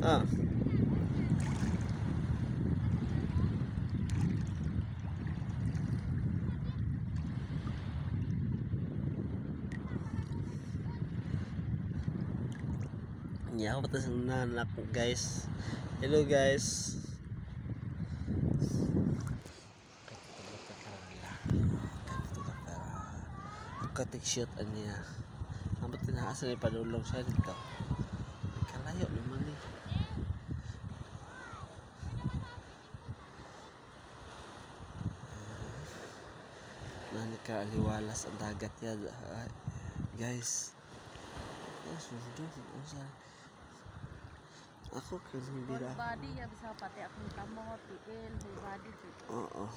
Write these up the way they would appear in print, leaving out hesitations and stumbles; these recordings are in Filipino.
Ah. Yeah, ako patas ng nanak guys. Hello guys. Katik shot niya. Amat tinaasan ay padulong siya dito. Kalayo naman eh. Nani ka aliwalas ang dagat yan. Guys. Ako kan hindi ra. Body ya bisa pati akong kamot, tiil, body. Oo.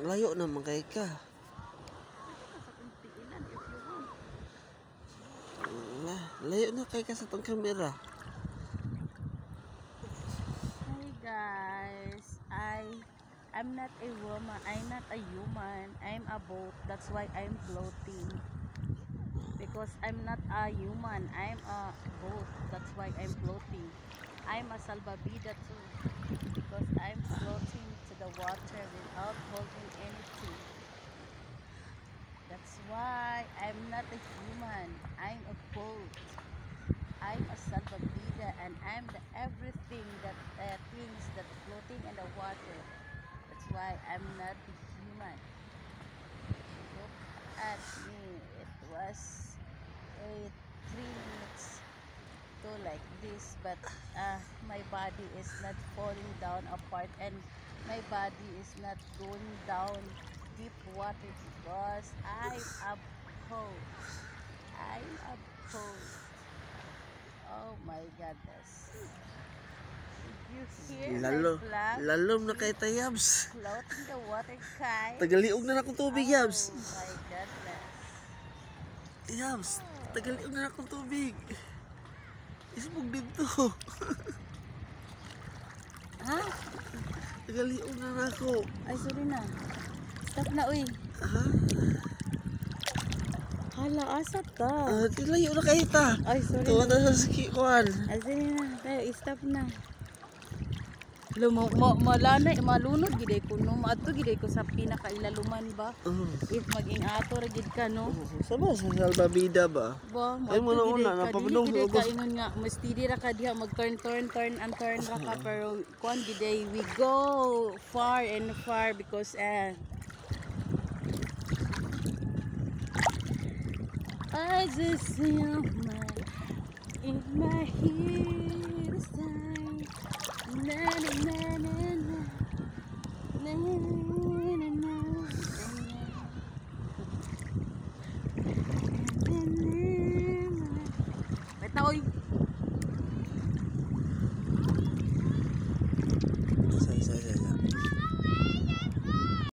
Layo naman kay ka. Layo na kay ka sa tong camera. Hi guys, I'm not a woman, I'm not a human, I'm a boat. That's why I'm floating. Because I'm not a human, I'm a boat. That's why I'm floating. I'm a salvavida too. Because I'm floating to the water without holding anything. That's why I'm not a human, I'm a boat. I'm a salvavida and I'm the everything that things that floating in the water. That's why I'm not a human. Look at me. It was 3 minutes to like this, but my body is not falling down apart and my body is not going down deep water because I'm a boat. I'm a boat. Oh my goodness. Did you hear my black? Lalom na kay Tayabs. Float in the water, Kai. Tagaliog na akong tubig, Yabs. Oh my goodness. Yabs, tagaliog na akong tubig. Isbog dito. Ha? Tagaliog na ako. Ay, sorry na. Stop na, uy. Ha? Hala, asa ta? Tilayo na kay ta. Ay, sorry Tuwa na. na sa skikuan. Ay, sorry na. Tayo, stop na. Malunod giday ko no, maato giday ko sa pinakailaluman ba? If maging ato ra gid ka no. Sama sa salbabida ba? Ba, Ay mo na una na papadong giday ubos. ka ingon nga mas steady ra ka diha mag turn and turn ra ka pero kuan giday we go far and far because I just feel in my head sign. Na na na na na na.